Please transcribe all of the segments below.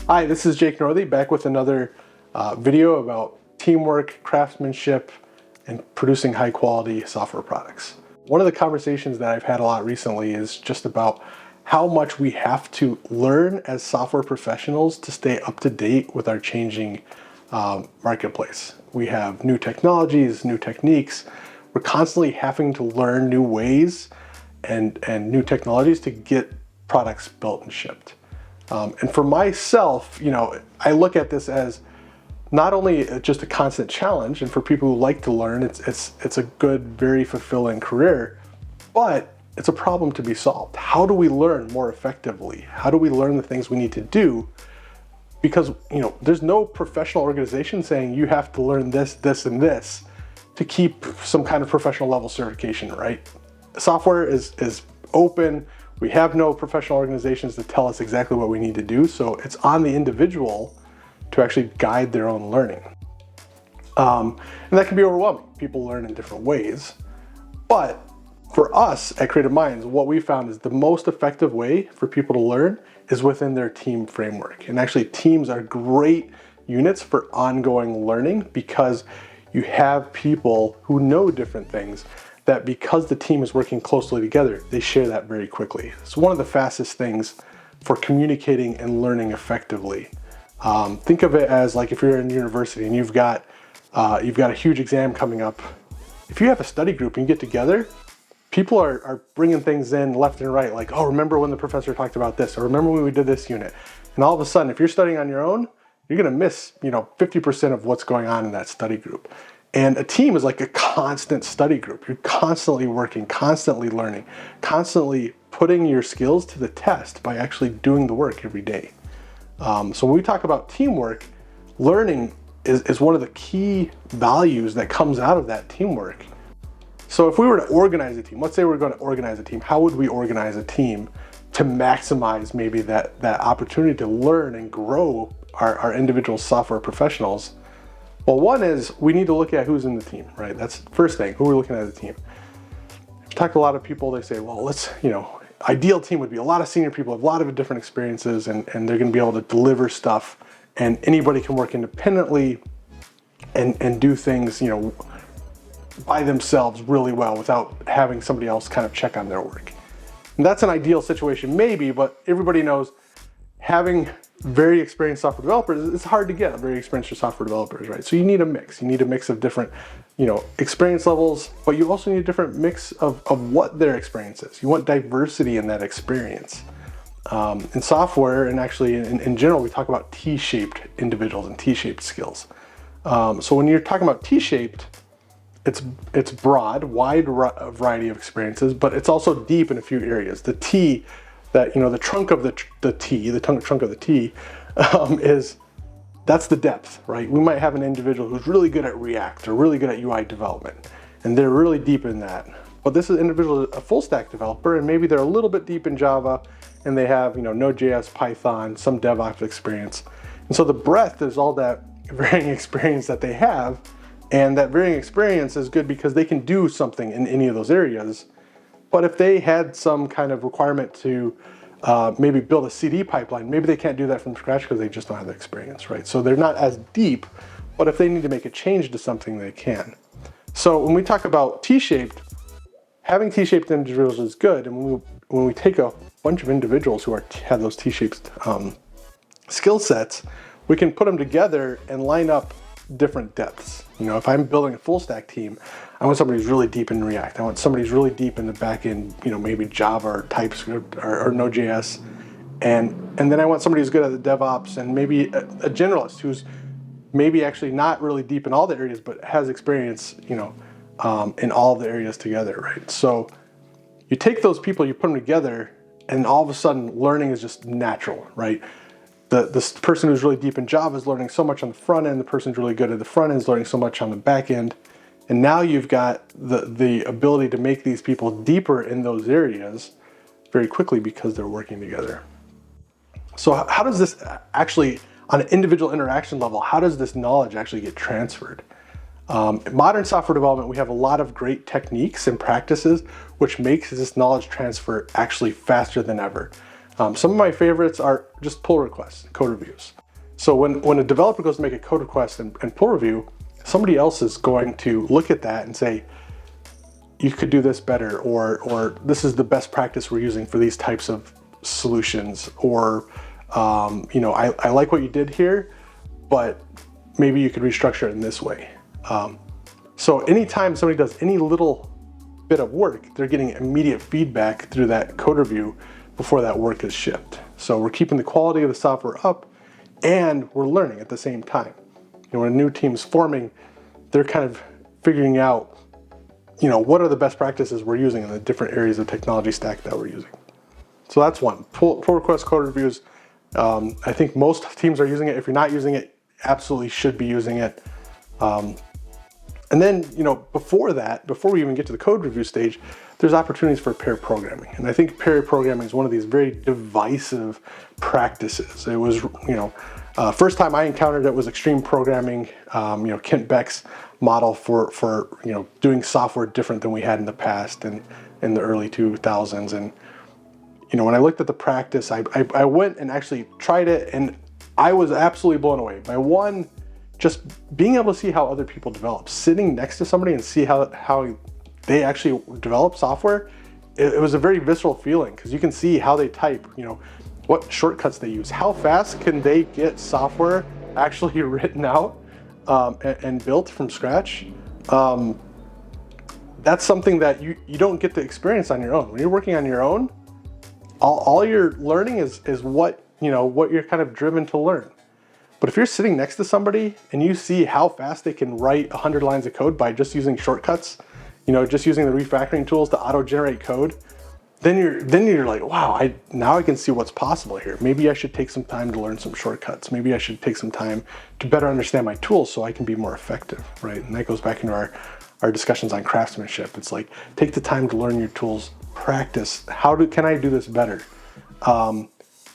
Hi, this is Jake Northey back with another video about teamwork, craftsmanship, and producing high quality software products. One of the conversations that I've had a lot recently is just about how much we have to learn as software professionals to stay up to date with our changing marketplace. We have new technologies, new techniques. We're constantly having to learn new ways and new technologies to get products built and shipped. And for myself, I look at this as not only just a constant challenge, and for people who like to learn, it's a good, very fulfilling career, but it's a problem to be solved. How do we learn more effectively? How do we learn the things we need to do? Because there's no professional organization saying you have to learn this, this, and this to keep some kind of professional level certification, right? Software is open. We have no professional organizations that tell us exactly what we need to do, so it's on the individual to actually guide their own learning. And that can be overwhelming. People learn in different ways. But for us at Creative Minds, what we found is the most effective way for people to learn is within their team framework. And actually, teams are great units for ongoing learning because you have people who know different things that because the team is working closely together, they share that very quickly. It's one of the fastest things for communicating and learning effectively. Think of it as like if you're in university and you've got a huge exam coming up. If you have a study group and you get together, people are bringing things in left and right, like, oh, remember when the professor talked about this, or remember when we did this unit. And all of a sudden, if you're studying on your own, you're gonna miss 50% of what's going on in that study group. And a team is like a constant study group. You're constantly working, constantly learning, constantly putting your skills to the test by actually doing the work every day. So when we talk about teamwork, learning is one of the key values that comes out of that teamwork. So if we were to organize a team, let's say we're going to organize a team, how would we organize a team to maximize maybe that opportunity to learn and grow our individual software professionals? Well, one is we need to look at who's in the team, right? That's the first thing, who we're looking at as a team. If you talk to a lot of people, they say, well, ideal team would be a lot of senior people, have a lot of different experiences, and they're gonna be able to deliver stuff, and anybody can work independently and do things, by themselves really well without having somebody else kind of check on their work. And that's an ideal situation maybe, but everybody knows having very experienced software developers, it's hard to get very experienced software developers, right? So you need a mix. You need a mix of different, experience levels, but you also need a different mix of what their experience is. You want diversity in that experience. In software, and actually in general, we talk about T-shaped individuals and T-shaped skills. So when you're talking about T-shaped, it's broad, wide variety of experiences, but it's also deep in a few areas. The T, the trunk of the T, the trunk of the T, that's the depth, right? We might have an individual who's really good at React or really good at UI development, and they're really deep in that. But this individual is a full stack developer, and maybe they're a little bit deep in Java, and they have Node.js, Python, some DevOps experience. And so the breadth is all that varying experience that they have, and that varying experience is good because they can do something in any of those areas. But if they had some kind of requirement to maybe build a CD pipeline, maybe they can't do that from scratch because they just don't have the experience, right? So they're not as deep, but if they need to make a change to something, they can. So when we talk about T-shaped, having T-shaped individuals is good. And when we take a bunch of individuals who have those T-shaped skill sets, we can put them together and line up different depths. If I'm building a full stack team, I want somebody who's really deep in React. I want somebody who's really deep in the back end, maybe Java or TypeScript or Node.js. And then I want somebody who's good at the DevOps and maybe a generalist who's maybe actually not really deep in all the areas, but has experience, in all the areas together, right? So you take those people, you put them together, and all of a sudden learning is just natural, right? This person who's really deep in Java is learning so much on the front end. The person who's really good at the front end is learning so much on the back end. And now you've got the ability to make these people deeper in those areas very quickly because they're working together. So how does this actually, on an individual interaction level, how does this knowledge actually get transferred? In modern software development, we have a lot of great techniques and practices which makes this knowledge transfer actually faster than ever. Some of my favorites are just pull requests, code reviews. So when a developer goes to make a code request and pull review, somebody else is going to look at that and say, you could do this better, or this is the best practice we're using for these types of solutions, or I like what you did here, but maybe you could restructure it in this way. So anytime somebody does any little bit of work, they're getting immediate feedback through that code review before that work is shipped. So we're keeping the quality of the software up, and we're learning at the same time. When a new team's forming, they're kind of figuring out, what are the best practices we're using in the different areas of technology stack that we're using. So that's one. Pull request code reviews. I think most teams are using it. If you're not using it, absolutely should be using it. And then, before we even get to the code review stage, there's opportunities for pair programming. And I think pair programming is one of these very divisive practices. It was, first time I encountered it was extreme programming, Kent Beck's model for doing software different than we had in the past and in the early 2000s. And, when I looked at the practice, I went and actually tried it, and I was absolutely blown away by one, just being able to see how other people develop, sitting next to somebody and see how they actually develop software. It was a very visceral feeling, because you can see how they type, what shortcuts they use, how fast can they get software actually written out and built from scratch. That's something that you don't get to experience on your own. When you're working on your own, all you're learning is what you're kind of driven to learn. But if you're sitting next to somebody and you see how fast they can write 100 lines of code by just using shortcuts, just using the refactoring tools to auto-generate code, then you're like, wow, now I can see what's possible here. Maybe I should take some time to learn some shortcuts. Maybe I should take some time to better understand my tools so I can be more effective, right? And that goes back into our discussions on craftsmanship. It's like, take the time to learn your tools, practice. Can I do this better?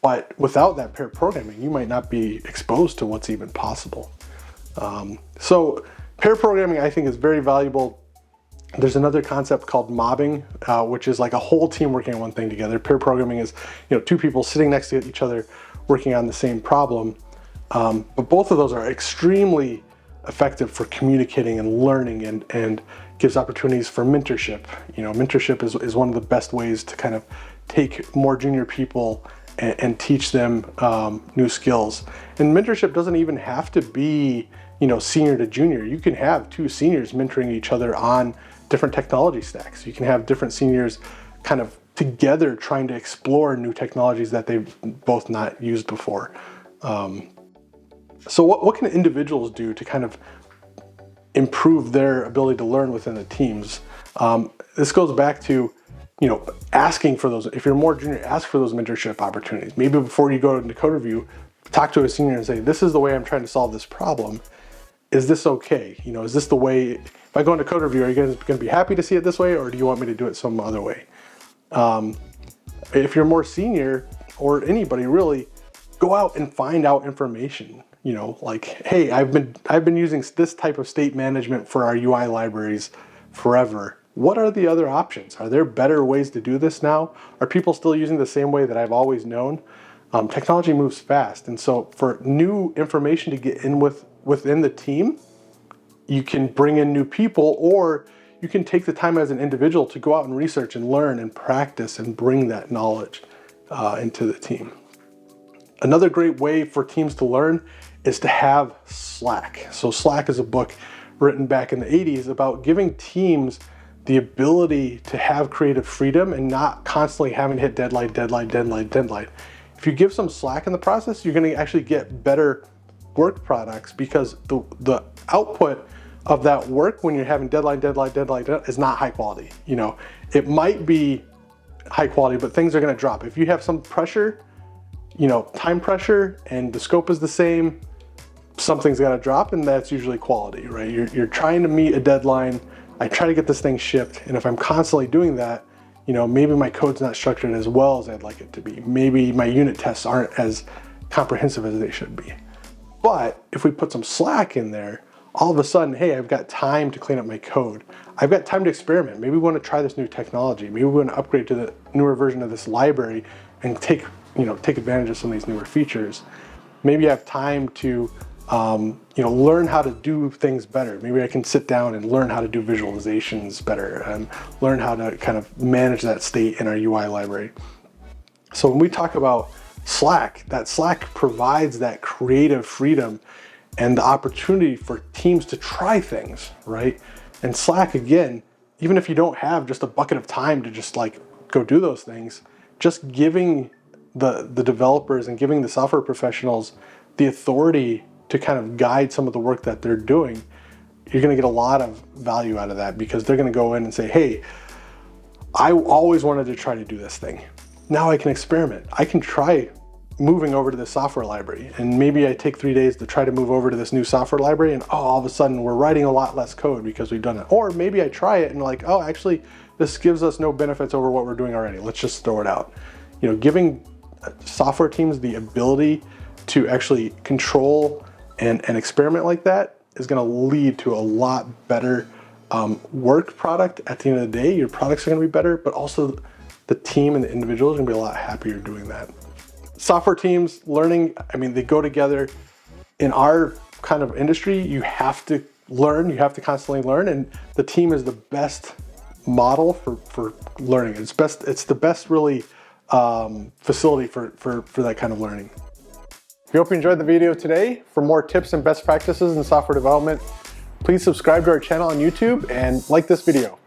But without that pair programming, you might not be exposed to what's even possible. So pair programming, I think, is very valuable. There's another concept called mobbing, which is like a whole team working on one thing together. Pair programming is, two people sitting next to each other working on the same problem. But both of those are extremely effective for communicating and learning, and gives opportunities for mentorship. Mentorship is one of the best ways to kind of take more junior people and teach them new skills. And mentorship doesn't even have to be, senior to junior. You can have two seniors mentoring each other on different technology stacks. You can have different seniors kind of together trying to explore new technologies that they've both not used before. So what can individuals do to kind of improve their ability to learn within the teams? This goes back to, asking for those. If you're more junior, ask for those mentorship opportunities. Maybe before you go into code review, talk to a senior and say, this is the way I'm trying to solve this problem. Is this okay? Is this the way, if I go into code review, are you guys going to be happy to see it this way, or do you want me to do it some other way? If you're more senior, or anybody really, go out and find out information. Like, hey, I've been using this type of state management for our UI libraries forever. What are the other options? Are there better ways to do this now? Are people still using the same way that I've always known? Technology moves fast, and so for new information to get in within the team, you can bring in new people, or you can take the time as an individual to go out and research and learn and practice and bring that knowledge into the team. Another great way for teams to learn is to have Slack. So Slack is a book written back in the 80s about giving teams the ability to have creative freedom and not constantly having to hit deadline. If you give some slack in the process, you're going to actually get better work products, because the output of that work when you're having deadline is not high quality. It might be high quality, but things are going to drop. If you have some pressure, time pressure, and the scope is the same, something's got to drop, and that's usually quality, right? You're trying to meet a deadline. I try to get this thing shipped, and if I'm constantly doing that, maybe my code's not structured as well as I'd like it to be. Maybe my unit tests aren't as comprehensive as they should be. But if we put some slack in there, all of a sudden, hey, I've got time to clean up my code. I've got time to experiment. Maybe we want to try this new technology. Maybe we want to upgrade to the newer version of this library and take advantage of some of these newer features. Maybe I have time to learn how to do things better. Maybe I can sit down and learn how to do visualizations better and learn how to kind of manage that state in our UI library. So when we talk about Slack, that Slack provides that creative freedom and the opportunity for teams to try things, right? And Slack, again, even if you don't have just a bucket of time to just like go do those things, just giving the developers and giving the software professionals the authority to kind of guide some of the work that they're doing, you're gonna get a lot of value out of that, because they're gonna go in and say, hey, I always wanted to try to do this thing. Now I can experiment. I can try moving over to this software library, and maybe I take 3 days to try to move over to this new software library, and all of a sudden we're writing a lot less code because we've done it. Or maybe I try it and like, oh, actually this gives us no benefits over what we're doing already. Let's just throw it out. Giving software teams the ability to actually control and experiment like that is going to lead to a lot better work product. At the end of the day, your products are going to be better, but also the team and the individuals are going to be a lot happier doing that. Software teams, learning, they go together. In our kind of industry, you have to learn, you have to constantly learn, and the team is the best model for learning. It's the best really facility for that kind of learning. We hope you enjoyed the video today. For more tips and best practices in software development, please subscribe to our channel on YouTube and like this video.